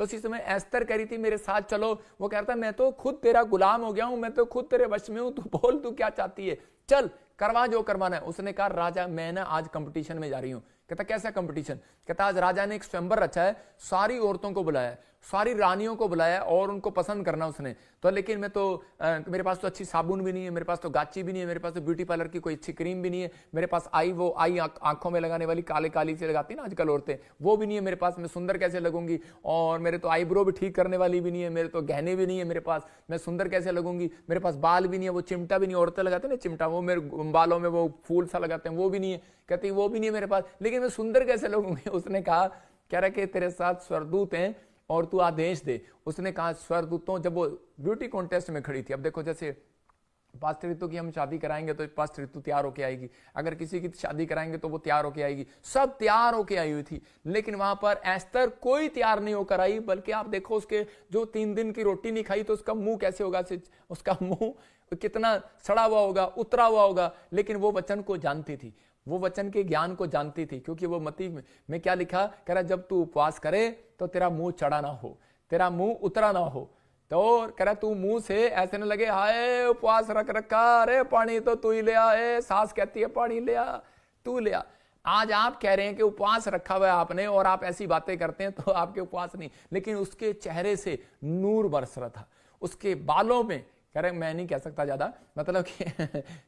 तो इसी समय एस्तर कह रही थी मेरे साथ चलो, वो कह रहा था मैं तो खुद तेरा गुलाम हो गया हूं, मैं तो खुद तेरे वश में हूं, तू बोल तू क्या चाहती है, चल करवा जो करवाना है। उसने कहा राजा मैं ना आज कंपटीशन में जा रही हूं। कहता कैसा कंपटीशन? कहता आज राजा ने एक स्वयंवर रचा है, सारी औरतों को बुलाया, सारी रानियों को बुलाया और उनको पसंद करना उसने। तो लेकिन मैं तो मेरे पास तो अच्छी साबुन भी नहीं है, मेरे पास तो गाची भी नहीं है, मेरे पास तो ब्यूटी पार्लर की कोई अच्छी क्रीम भी नहीं है, मेरे पास वो आई आंखों में लगाने वाली काले काली से लगाती है ना आजकल औरतें, वो भी नहीं है मेरे पास, मैं सुंदर कैसे लगूंगी? और मेरे तो आईब्रो भी ठीक करने वाली भी नहीं है, मेरे तो गहने भी नहीं है मेरे पास, मैं सुंदर कैसे लगूंगी? मेरे पास बाल भी नहीं है, वो चिमटा भी नहीं, औरतें लगाते ना चिमटा, वो मेरे बालों में वो फूल सा लगाते हैं, वो भी नहीं है। कहती वो भी नहीं है मेरे पास, लेकिन मैं सुंदर कैसे लगूंगी? उसने कहा कह रहा कि तेरे साथ स्वर्गदूत हैं और तू आदेश दे। उसने कहा स्वर्गदूतों, जब वो ब्यूटी कॉन्टेस्ट में खड़ी थी, अब देखो जैसे पास्टर ऋतु की हम शादी कराएंगे तो पास्टर ऋतु तैयार होके आएगी, अगर किसी की शादी कराएंगे तो वो तैयार होके आएगी, सब तैयार होके आई हुई थी। लेकिन वहां पर एस्तर कोई तैयार नहीं होकर आई, बल्कि आप देखो उसके जो 3 दिन की रोटी नहीं खाई तो उसका मुंह कैसे होगा, उसका मुंह कितना सड़ा हुआ होगा, उतरा हुआ होगा। लेकिन वो वचन को जानती थी, वो वचन के ज्ञान को जानती थी, क्योंकि वो मत्ती में क्या लिखा, कह रहा जब तू उपवास करे तो तेरा मुंह चढ़ा ना हो, तेरा मुंह उतरा ना हो। तो कह रहा तू मुंह से ऐसे न लगे हाय उपवास रख रखा, अरे पानी तो तू ही ले आ, सास कहती है पानी ले आ, तू ले आ। आज आप कह रहे हैं कि उपवास रखा हुआ है आपने और आप ऐसी बातें करते हैं तो आपके उपवास नहीं, लेकिन उसके चेहरे से नूर बरस रहा था, उसके बालों में, कह रहे मैं नहीं कह सकता ज्यादा, मतलब कि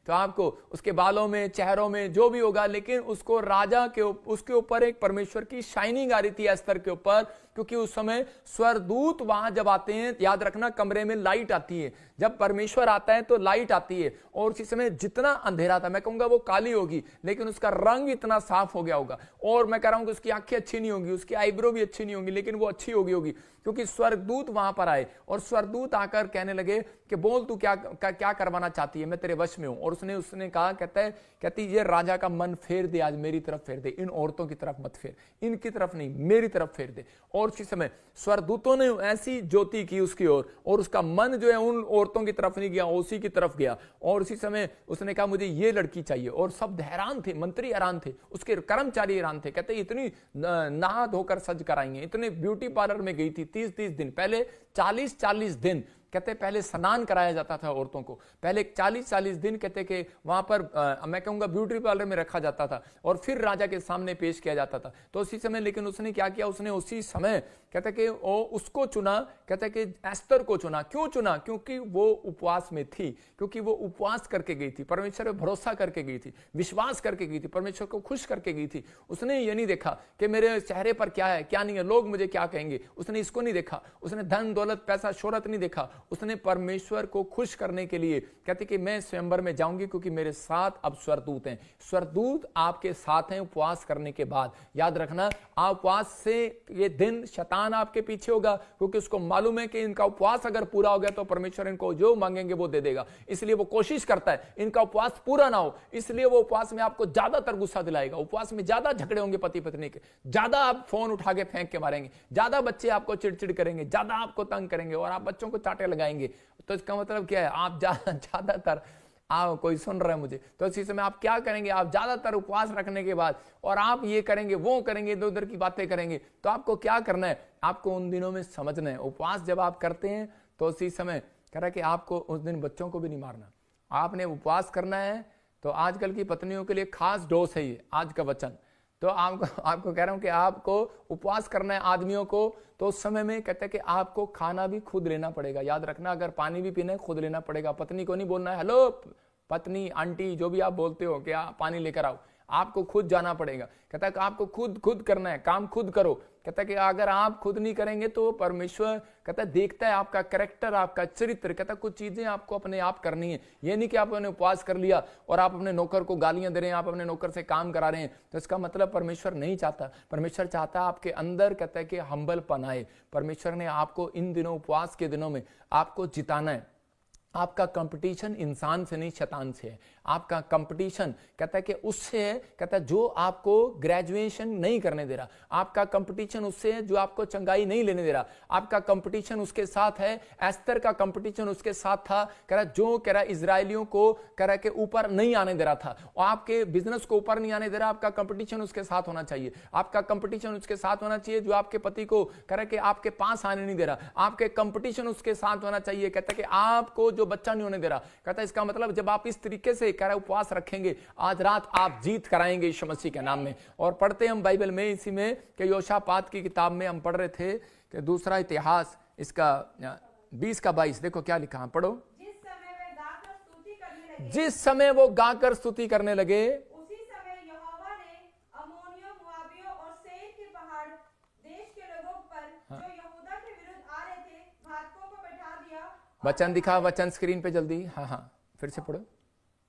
तो आपको उसके बालों में, चेहरों में जो भी होगा, लेकिन उसको राजा के उसके ऊपर एक परमेश्वर की शाइनिंग आ रही थी एस्तर के ऊपर, क्योंकि उस समय स्वर्गदूत वहां जब आते हैं, याद रखना कमरे में लाइट आती है, जब परमेश्वर आता है तो लाइट आती है। और उसी समय जितना अंधेरा था, मैं कहूंगा वो काली होगी, लेकिन उसका रंग इतना साफ हो गया होगा। और मैं कह रहा हूं कि उसकी आंखें अच्छी नहीं होंगी, उसकी आईब्रो भी अच्छी नहीं होंगी, लेकिन वो अच्छी होगी, क्योंकि स्वर्गदूत वहां पर आए और स्वर्गदूत आकर कहने लगे कि बोल तू क्या करवाना चाहती है, मैं तेरे वश में हूं। और उसने कहा, कहती ये राजा का मन फेर दे, आज मेरी तरफ फेर दे, इन औरतों की तरफ मत फेर, इनकी तरफ नहीं मेरी तरफ फेर दे। और उसी समय स्वर्गदूतों ने ऐसी ज्योति की उसकी ओर, और उसका मन जो है उन औरतों की तरफ नहीं गया, उसी की तरफ गया। और उसी समय उसने कहा मुझे ये लड़की चाहिए। और सब हैरान थे, मंत्री हैरान थे, उसके कर्मचारी हैरान थे, कहते इतनी नहा धोकर सज कर आई है, इतने ब्यूटी पार्लर में गई थी 30-30 दिन पहले, 40-40 दिन कहते पहले स्नान कराया जाता था औरतों को, पहले 40-40 दिन कहते कि वहां पर मैं कहूंगा ब्यूटी पार्लर में रखा जाता था और फिर राजा के सामने पेश किया जाता था। तो उसी समय लेकिन उसने क्या किया, उसने उसी समय कहते कि उसको चुना, कहते कि एस्तर को चुना। क्यों चुना? क्योंकि वो उपवास में थी, क्योंकि वो उपवास करके गई थी, परमेश्वर पर भरोसा करके गई थी, विश्वास करके गई थी, परमेश्वर को खुश करके गई थी। उसने ये नहीं देखा कि मेरे चेहरे पर क्या है क्या नहीं है, लोग मुझे क्या कहेंगे, उसने इसको नहीं देखा, उसने धन दौलत पैसा शोहरत नहीं देखा, उसने परमेश्वर को खुश करने के लिए कहती कि मैं स्वयंवर में जाऊंगी क्योंकि मेरे साथ अब स्वर्गदूत हैं। स्वर्गदूत आपके साथ हैं उपवास करने के बाद। याद रखना, आप उपवास से ये दिन शैतान आपके पीछे होगा, क्योंकि उसको मालूम है कि इनका उपवास अगर पूरा हो गया तो परमेश्वर इनको जो मांगेंगे वो दे देगा, इसलिए वो कोशिश करता है इनका उपवास पूरा ना हो, इसलिए वो उपवास में आपको ज्यादातर गुस्सा दिलाएगा, उपवास में ज्यादा झगड़े होंगे पति पत्नी के, ज्यादा आप फोन उठा के फेंक के मारेंगे, ज्यादा बच्चे आपको चिड़चिड़ करेंगे, ज्यादा आपको तंग करेंगे और आप बच्चों को चाटे लगाएंगे। तो इसका मतलब क्या है, आप ज्यादातर कोई सुन रहा है मुझे, तो इसी समय आप क्या करेंगे, आप ज्यादातर उपवास रखने के बाद और आप ये करेंगे वो करेंगे, इधर उधर की बातें करेंगे। तो आपको क्या करना है, आपको उन दिनों में समझना है, उपवास जब आप करते हैं तो उसी समय कह रहा है कि आपको उस दिन बच्चों को भी नहीं मारना, आपने उपवास करना है। तो आजकल की पत्नियों के लिए खास डोज है ये आज का वचन। तो आपको कह रहा हूं कि आपको उपवास करना है आदमियों को, तो उस समय में कहते हैं कि आपको खाना भी खुद लेना पड़ेगा। याद रखना, अगर पानी भी पीना है खुद लेना पड़ेगा। पत्नी को नहीं बोलना है हेलो पत्नी आंटी जो भी आप बोलते हो कि पानी लेकर आओ, आपको खुद जाना पड़ेगा। कहता है कि आपको खुद करना है, काम खुद करो। कहता है कि अगर आप खुद नहीं करेंगे तो परमेश्वर कहता है देखता है आपका कैरेक्टर, आपका चरित्र। कहता है कुछ चीजें आपको अपने आप करनी है, ये नहीं कि आपने उपवास कर लिया और आप अपने नौकर को गालियां दे रहे हैं, आप अपने नौकर से काम करा रहे हैं, तो इसका मतलब परमेश्वर नहीं चाहता। परमेश्वर चाहता है आपके अंदर कहता है कि हम्बलपन आए। परमेश्वर ने आपको इन दिनों, उपवास के दिनों में आपको जिताना है। आपका कंपटीशन इंसान से नहीं शैतान से है। आपका कंपटीशन कहता है कि उससे है, कहता है जो आपको ग्रेजुएशन नहीं करने दे रहा। आपका कंपटीशन उससे है जो आपको चंगाई नहीं लेने दे रहा। आपका कंपटीशन उसके साथ है। एस्तर का कंपटीशन उसके साथ था, कह रहा जो कह रहा इजरायलियों को कह रहा के ऊपर नहीं आने दे रहा था, और आपके बिजनेस को ऊपर नहीं आने दे रहा। आपका कंपटीशन उसके साथ होना चाहिए। आपका कंपटीशन उसके साथ होना चाहिए जो आपके पति को कह रहा कि आपके पास आने नहीं दे रहा। आपके कंपटीशन उसके साथ होना चाहिए, कहता है कि आपको जो बच्चा नहीं होने दे रहा। कहता है इसका मतलब जब आप इस तरीके से कह रहा उपवास रखेंगे, आज रात आप जीत कराएंगे यीशु मसीह के नाम में। और पढ़ते हम बाइबल में इसी में कि योशापात की किताब में हम पढ़ रहे थे कि दूसरा इतिहास इसका 20 का 22 देखो क्या लिखा, पढ़ो। जिस समय वो गाकर स्तुति करने लगे, उसी समय यहोवा ने अम्मोनियों, मोआबियों और सेईर के पहाड़ देश के लोगों पर जो यहूदा के विरुद्ध आ रहे थे, घातकों को बैठा दिया। वचन दिखा, वचन स्क्रीन पे जल्दी। हाँ, फिर से पढ़ो।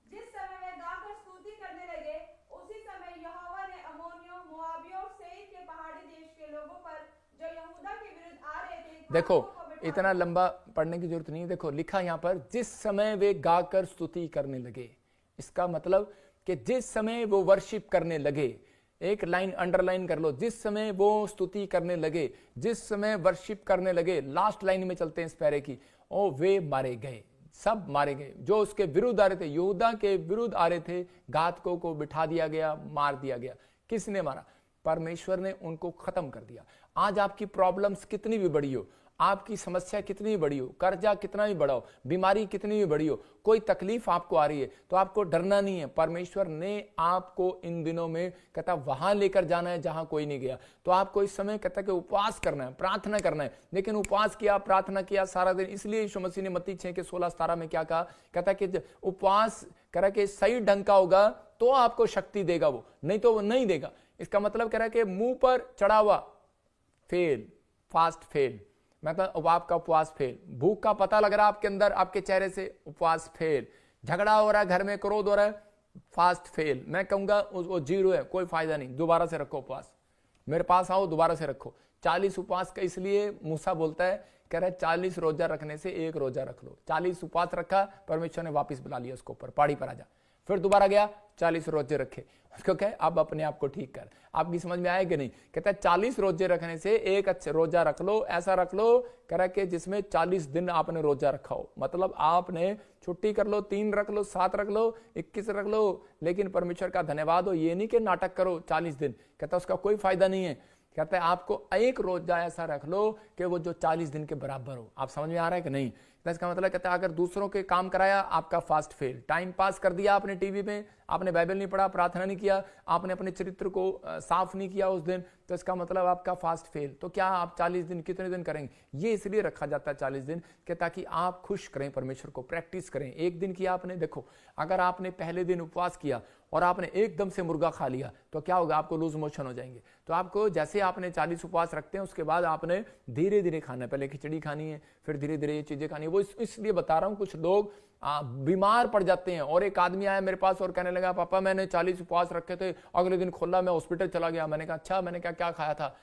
जिस समय वे गाकर स्तुति करने लगे, उसी समय यहोवा ने अम्मोनियों, मोआबियों और सेईर के पहाड़ी देश के लोगों पर जो यहूदा के विरुद्ध आ रहे थे, देखो इतना लंबा पढ़ने की जरूरत नहीं है। देखो लिखा यहां पर, जिस समय वे गाकर स्तुति करने लगे। इसका मतलब कि जिस समय वो वर्शिप करने लगे, एक लाइन अंडरलाइन कर लो, जिस समय वो स्तुति करने लगे, जिस समय वर्शिप करने लगे। लास्ट लाइन में चलते हैं इस पैरे की, और वे मारे गए, सब मारे गए जो उसके विरुद्ध आ रहे थे, यहूदा के विरुद्ध आ रहे थे। घातकों को बिठा दिया गया, मार दिया गया। किसने मारा? परमेश्वर ने उनको खत्म कर दिया। आज आपकी प्रॉब्लम्स कितनी भी बड़ी हो, आपकी समस्या कितनी भी बड़ी हो, कर्जा कितना भी बड़ा हो, बीमारी कितनी भी बड़ी हो, कोई तकलीफ आपको आ रही है, तो आपको डरना नहीं है। परमेश्वर ने आपको इन दिनों में कहता वहां लेकर जाना है जहां कोई नहीं गया। तो आपको इस समय कहता कि उपवास करना है, प्रार्थना करना है। लेकिन उपवास किया, प्रार्थना किया सारा दिन, इसलिए यीशु मसीह ने मत्ती 6:16-17 में क्या कहा? कहता कि उपवास करा कि सही ढंग का होगा तो आपको शक्ति देगा वो, नहीं तो वो नहीं देगा। इसका मतलब कह रहा है कि मुंह पर चढ़ा हुआ फेल, फास्ट फेल, मतलब आपका उपवास फेल। भूख का पता लग रहा है आपके अंदर, आपके चेहरे से, उपवास फेल। झगड़ा हो रहा है, घर में क्रोध हो रहा है, फास्ट फेल। मैं कहूंगा वो जीरो है, कोई फायदा नहीं। दोबारा से रखो उपवास, मेरे पास आओ, दोबारा से रखो। 40 उपवास का इसलिए मूसा बोलता है, कह रहा है 40 रोजा रखने से एक रोजा रख लो। 40 उपवास रखा, परमेश्वर ने वापिस बुला लिया उसको ऊपर, पहाड़ी पर आजा। फिर दोबारा गया, 40 रोजे रखे। उसको कहे अब अपने आप को ठीक कर। आपकी समझ में आए कि नहीं? कहता है 40 रोजे रखने से एक अच्छे रोजा रख लो, ऐसा रख लो कह रहा कि जिसमें 40 दिन आपने रोजा रखा हो। मतलब आपने छुट्टी कर लो, 3 रख लो, 7 रख लो, 21 रख लो, लेकिन परमेश्वर का धन्यवाद हो, ये नहीं कि नाटक करो 40 दिन। कहता उसका कोई फायदा नहीं है। कहता है आपको एक रोजा ऐसा रख लो कि वो जो 40 दिन के बराबर हो। आप समझ में आ रहा है कि नहीं? इसका मतलब कहता है अगर दूसरों के काम कराया, आपका फास्ट फेल। टाइम पास कर दिया आपने टीवी में, आपने बाइबल नहीं पढ़ा, प्रार्थना नहीं किया, आपने अपने चरित्र को साफ नहीं किया उस दिन, तो इसका मतलब आपका फास्ट फेल। तो क्या आप 40 दिन कितने दिन करेंगे? ये इसलिए रखा जाता है 40 दिन कि ताकि आप खुश करें परमेश्वर को, प्रैक्टिस करें। एक दिन किया आपने, देखो अगर आपने पहले दिन उपवास किया और आपने एकदम से मुर्गा खा लिया तो क्या होगा? आपको लूज मोशन हो जाएंगे। तो आपको जैसे आपने 40 उपवास रखते हैं, उसके बाद आपने धीरे धीरे खाना है। पहले खिचड़ी खानी है, फिर धीरे धीरे ये चीजें खानी है। वो इसलिए बता रहा हूं, कुछ लोग बीमार पड़ जाते हैं। और एक आदमी आया मेरे पास और कहने लगा, पापा मैंने 40 उपवास रखे थे, अगले दिन खोला, मैं हॉस्पिटल चला गया। मैंने कहा अच्छा, मैंने कहा क्या खाया था?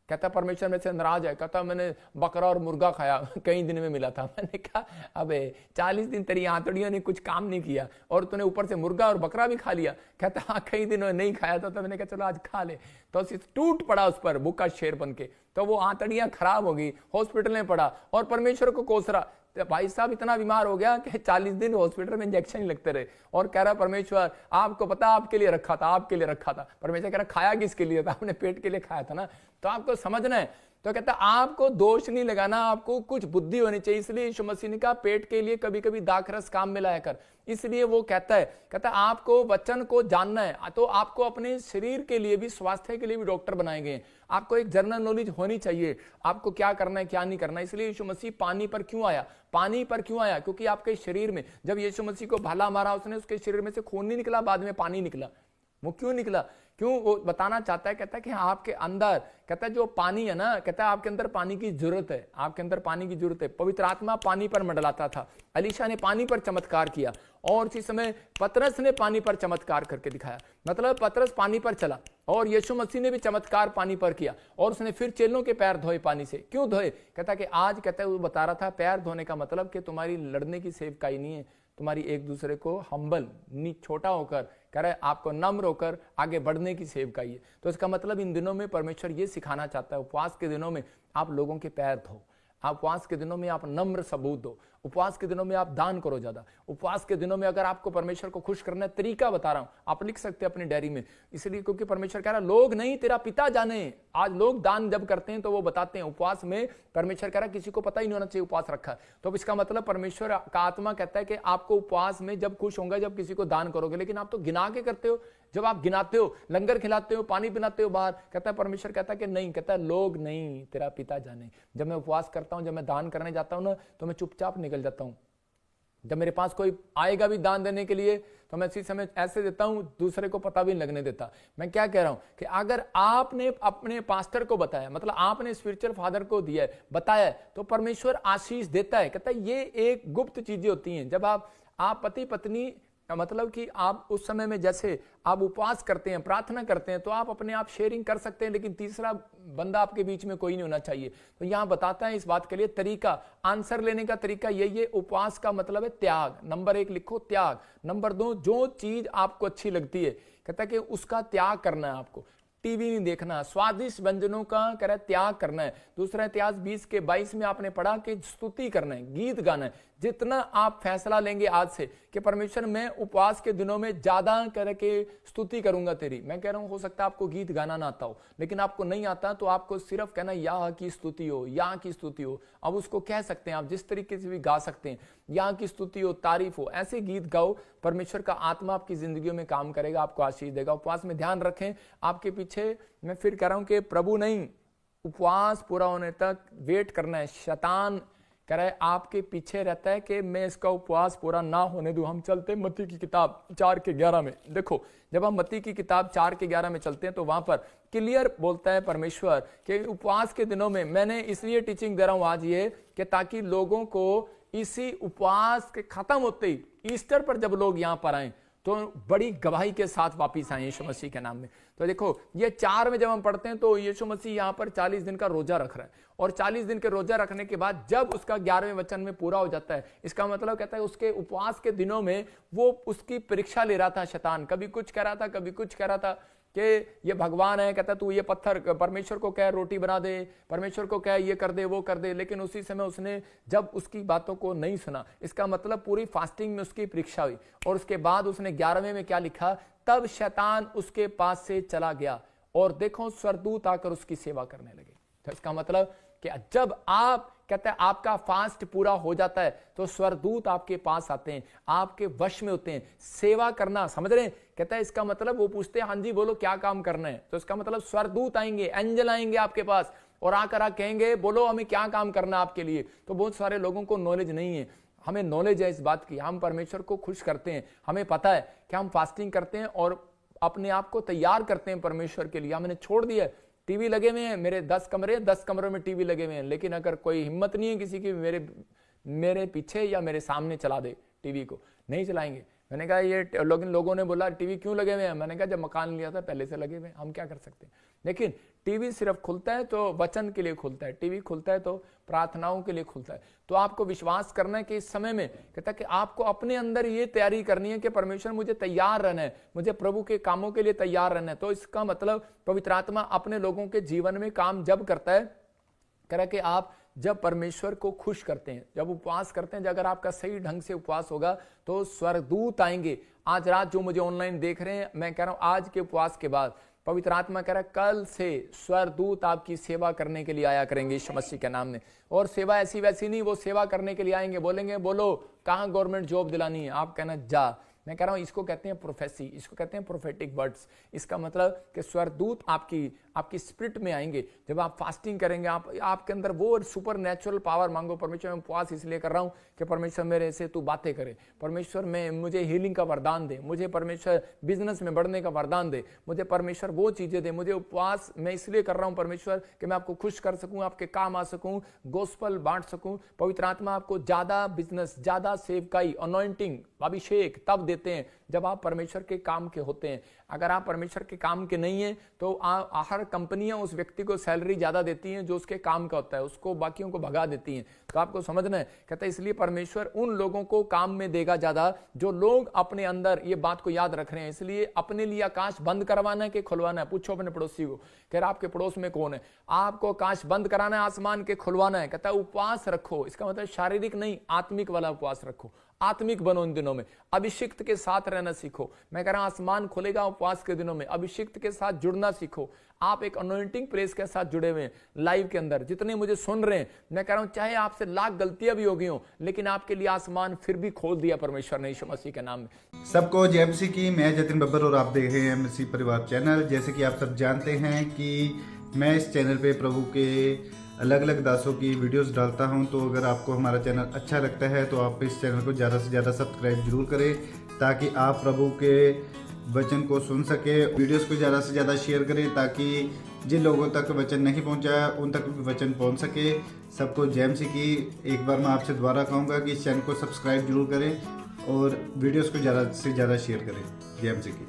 कहता परमेश्वर मेरे से नाराज है। कहता मैंने बकरा और मुर्गा खाया, कई दिन में मिला था। मैंने कहा अबे 40 दिन तेरी आंतड़ियों ने कुछ काम नहीं किया और तूने ऊपर से मुर्गा और बकरा भी खा लिया। कहता हाँ कई दिनों नहीं खाया था। तो मैंने कहा चलो आज खा ले। तो टूट पड़ा उस पर भूखा शेर बन के, तो वो आंतड़ियां खराब हो गई, हॉस्पिटल में पड़ा और परमेश्वर को कोस रहा। तो भाई साहब इतना बीमार हो गया कि 40 दिन हॉस्पिटल में इंजेक्शन ही लगते रहे और कह रहा परमेश्वर आपको पता आपके लिए रखा था, आपके लिए रखा था। परमेश्वर कह रहा खाया किसके लिए था? आपने पेट के लिए खाया था ना। तो आपको समझना है। तो कहता आपको दोष नहीं लगाना, आपको कुछ बुद्धि होनी चाहिए। इसलिए यीशु मसीह ने कहा पेट के लिए कभी कभी दाखरस काम में लाया कर। इसलिए वो कहता आपको वचन को जानना है, तो आपको अपने शरीर के लिए भी, स्वास्थ्य के लिए भी डॉक्टर बनाए गए। आपको एक जनरल नॉलेज होनी चाहिए, आपको क्या करना है क्या नहीं करना। इसलिए यीशु मसीह पानी पर क्यों आया? पानी पर क्यों आया? क्योंकि आपके शरीर में जब यीशु मसीह को भाला मारा, उसने उसके शरीर में से खून नहीं निकला, बाद में पानी निकला। वो क्यों निकला? क्यों? वो बताना चाहता है, कहता है कि आपके अंदर, कहता है जो पानी है ना, कहता है आपके अंदर पानी की जरूरत है, आपके अंदर पानी की जरूरत है। पवित्र आत्मा पानी पर मंडलाता था, एलीशा ने पानी पर चमत्कार किया, और उसी समय पतरस ने पानी पर चमत्कार करके दिखाया। मतलब पतरस पानी पर चला, और यीशु मसीह ने भी चमत्कार पानी पर किया, और उसने फिर चेलों के पैर धोए पानी से। क्यों धोए? कहता कि आज, कहता है वो बता रहा था, पैर धोने का मतलब कि तुम्हारी लड़ने की सेवकाई नहीं है, तुम्हारी एक दूसरे को हम्बल, छोटा होकर, कह रहा है आपको नम्र होकर आगे बढ़ने की सेवकाई है। तो इसका मतलब इन दिनों में परमेश्वर ये सिखाना चाहता है, उपवास के दिनों में आप लोगों के पैर धो, आप उपवास के दिनों में आप नम्र सबूत दो, उपवास के दिनों में आप दान करो ज्यादा, उपवास के दिनों में अगर आपको परमेश्वर को खुश करना है, तरीका बता रहा हूं, आप लिख सकते हैं अपनी डायरी में। इसलिए क्योंकि परमेश्वर कह रहा है लोग नहीं, तेरा पिता जाने। आज लोग दान जब करते हैं तो वो बताते हैं, उपवास में परमेश्वर कह रहा है किसी को पता ही नहीं होना चाहिए उपवास रखा। तो इसका मतलब परमेश्वर का आत्मा कहता है कि आपको उपवास में जब खुश होगा जब किसी को दान करोगे, लेकिन आप तो गिना के करते हो। जब आप गिनाते हो, लंगर खिलाते हो, पानी पिलाते हो बाहर, कहता है परमेश्वर कहता है कि नहीं, कहता है लोग नहीं, तेरा पिता जाने। जब मैं उपवास करता हूं, जब मैं दान करने जाता हूं ना, तो मैं चुपचाप निकल जाता हूं। जब मेरे पास कोई आएगा भी दान देने के लिए, तो मैं इसी समय ऐसे देता हूं, दूसरे को पता भी नहीं लगने देता। मैं क्या कह रहा हूं कि अगर आपने अपने पास्टर को बताया, मतलब आपने स्पिरिचुअल फादर को दिया है, बताया, तो परमेश्वर आशीष देता है। कहता है ये एक गुप्त चीजें होती हैं। जब आप पति पत्नी, मतलब कि आप उस समय में जैसे आप उपवास करते हैं, प्रार्थना करते हैं, तो आप अपने आप शेयरिंग कर सकते हैं, लेकिन तीसरा बंदा आपके बीच में कोई नहीं होना चाहिए। तो यहां बताता है इस बात के लिए तरीका, आंसर लेने का तरीका यही है। उपवास का मतलब है त्याग। नंबर 1 लिखो, त्याग। नंबर 2, जो चीज आपको अच्छी लगती है, कहता है कि उसका त्याग करना है आपको। टीवी नहीं देखना, स्वादिष्ट व्यंजनों का कह रहा है त्याग करना है। दूसरा इतिहास 20:22 में आपने पढ़ा कि स्तुति करना है, गीत गाना है। जितना आप फैसला लेंगे आज से कि परमेश्वर मैं उपवास के दिनों में ज्यादा करके स्तुति करूंगा तेरी, मैं कह रहा हूं हो सकता है आपको गीत गाना ना आता हो, लेकिन आपको नहीं आता तो आपको सिर्फ कहना या की स्तुति हो, या की स्तुति हो। अब उसको कह सकते हैं आप जिस तरीके से भी गा सकते हैं, या की स्तुति हो, तारीफ हो, ऐसे गीत गाओ। परमेश्वर का आत्मा आपकी जिंदगी में काम करेगा, आपको आशीष देगा। उपवास में ध्यान रखें, आपके पीछे मैं फिर कह रहा हूं कि प्रभु नहीं, उपवास पूरा होने तक वेट करना है। शैतान कह रहा है आपके पीछे रहता है कि मैं इसका उपवास पूरा ना होने दूं। हम चलते हैं मत्ती की किताब 4:11 में। देखो, जब हम मत्ती की किताब 4:11 में चलते हैं तो वहां पर क्लियर बोलता है परमेश्वर कि उपवास के दिनों में, मैंने इसलिए टीचिंग दे रहा हूं आज ये, कि ताकि लोगों को इसी उपवास के खत्म होते ही, ईस्टर पर जब लोग यहां पर आए तो बड़ी गवाही के साथ वापिस आए यीशु मसीह के नाम में। तो देखो, ये 4 में जब हम पढ़ते हैं तो यीशु मसीह यहां पर 40 दिन का रोजा रख रहा है, और 40 दिन के रोजा रखने के बाद जब उसका 11वें वचन में पूरा हो जाता है, इसका मतलब कहता है उसके उपवास के दिनों में वो उसकी परीक्षा ले रहा था शैतान। कभी कुछ कह रहा था, कभी कुछ कह रहा था कि ये भगवान है, कहता तू ये पत्थर, परमेश्वर को कह रोटी बना दे, परमेश्वर को कह ये कर दे, वो कर दे। लेकिन उसी समय उसने जब उसकी बातों को नहीं सुना, इसका मतलब पूरी फास्टिंग में उसकी परीक्षा हुई, और उसके बाद उसने 11वें में क्या लिखा, तब शैतान उसके पास से चला गया और देखो स्वर्गदूत आकर उसकी सेवा करने लगे। तो इसका मतलब कि जब आप, कहते हैं आपका फास्ट पूरा हो जाता है तो स्वर्गदूत आपके पास आते हैं, आपके वश में होते हैं, सेवा करना, समझ रहे हैं? कहता है इसका मतलब वो पूछते हैं हाँ जी बोलो क्या काम करना है, तो इसका मतलब स्वर्गदूत आएंगे, एंजल आएंगे आपके पास और आकर आप कहेंगे बोलो हमें क्या काम करना है आपके लिए। तो बहुत सारे लोगों को नॉलेज नहीं है, हमें नॉलेज है इस बात की, हम परमेश्वर को खुश करते हैं, हमें पता है कि हम फास्टिंग करते हैं और अपने आप को तैयार करते हैं परमेश्वर के लिए। हमने छोड़ दिया, टीवी लगे हुए हैं, मेरे 10 कमरे, 10 कमरों में टीवी लगे हुए हैं, लेकिन अगर कोई हिम्मत नहीं है किसी की मेरे पीछे या मेरे सामने चला दे टीवी को, नहीं चलाएंगे। मैंने कहा ये लोगों ने बोला टीवी क्यों लगे हुए हैं, मैंने कहा जब मकान लिया था पहले से लगे हुए, हम क्या कर सकते हैं। लेकिन टीवी सिर्फ खुलता है तो वचन के लिए खुलता है, टीवी खुलता है तो प्रार्थनाओं के लिए खुलता है। तो आपको विश्वास करना है कि इस समय में कहता है कि आपको अपने अंदर ये तैयारी करनी है कि परमेश्वर मुझे तैयार रहना है, मुझे प्रभु के कामों के लिए तैयार रहना है। तो इसका मतलब पवित्र आत्मा अपने लोगों के जीवन में काम जब करता है, कह रहा है कि आप जब परमेश्वर को खुश करते हैं, जब उपवास करते हैं, अगर आपका सही ढंग से उपवास होगा तो स्वर्गदूत आएंगे। आज रात जो मुझे ऑनलाइन देख रहे हैं, मैं कह रहा हूं आज के उपवास के बाद पवित्र आत्मा कह रहा है कल से स्वर्गदूत आपकी सेवा करने के लिए आया करेंगे यीशु मसीह के नाम में। और सेवा ऐसी वैसी नहीं, वो सेवा करने के लिए आएंगे, बोलेंगे बोलो कहां गवर्नमेंट जॉब दिलानी है, आप कहना जा। मैं कह रहा हूं इसको कहते हैं प्रोफेसी, इसको कहते हैं प्रोफेटिक वर्ड्स। इसका मतलब कि स्वर्गदूत आपकी स्पिरिट में आएंगे जब आप फास्टिंग करेंगे। आपके अंदर वो सुपर नेचुरल पावर मांगो। परमेश्वर मैं उपवास इसलिए कर रहा हूं कि परमेश्वर मेरे से तू बातें करे, परमेश्वर में मुझे हीलिंग का वरदान दे, मुझे परमेश्वर बिजनेस में बढ़ने का वरदान दे, मुझे परमेश्वर वो चीजें दे। मुझे उपवास मैं इसलिए कर रहा हूं परमेश्वर कि मैं आपको खुश कर सकूं, आपके काम आ सकूं, गोस्पल बांट सकूं। पवित्र आत्मा आपको ज्यादा बिजनेस, ज्यादा सेवकाई, अनॉइंटिंग, अभिषेक तब देते हैं जब आप परमेश्वर के काम के होते हैं। अगर आप परमेश्वर के काम के नहीं है तो हर कंपनियां उस व्यक्ति को सैलरी ज्यादा देती हैं जो उसके काम का होता है, उसको बाकियों को भगा देती हैं। तो आपको समझना है, कहता है इसलिए परमेश्वर उन लोगों को काम में देगा ज्यादा जो लोग अपने अंदर ये बात को याद रख रहे हैं। इसलिए अपने लिए आकाश बंद करवाना है कि खुलवाना है? पूछो अपने पड़ोसी को, कह रहा आपके पड़ोस में कौन है? आपको आकाश बंद कराना है, आसमान के खुलवाना है। कहता है उपवास रखो, इसका मतलब शारीरिक नहीं, आत्मिक वाला उपवास रखो। आत्मिक बनो इन दिनों में, अभिषिक्त के साथ रहना सीखो। मैं कह रहा हूं आसमान खुलेगा उपवास के दिनों में, अभिषिक्त के साथ जुड़ना सीखो। आप एक अनॉइंटिंग प्रेस के साथ जुड़े हुए हैं लाइव के अंदर, जितने मुझे सुन रहे हैं, मैं कह रहा हूं चाहे आपसे लाख गलतियां भी होगी हो, लेकिन आपके लिए आसमान फिर भी खोल दिया परमेश्वर ने यीशु मसीह के नाम में। सबको जय मसीह की। मैं जतिन बब्बर और आप देख रहे हैं मसीह परिवार चैनल। जैसे कि आप सब जानते हैं कि मैं इस चैनल पे प्रभु के अलग अलग दासों की वीडियोस डालता हूं, तो अगर आपको हमारा चैनल अच्छा लगता है तो आप इस चैनल को ज़्यादा से ज़्यादा सब्सक्राइब जरूर करें ताकि आप प्रभु के वचन को सुन सके। वीडियोस को ज़्यादा से ज़्यादा शेयर करें ताकि जिन लोगों तक वचन नहीं पहुंचा उन तक भी वचन पहुंच सके। सबको जय मसीह की। एक बार मैं आपसे दोबारा कहूँगा कि इस चैनल को सब्सक्राइब जरूर करें और वीडियोस को ज़्यादा से ज़्यादा शेयर करें। जय मसीह की।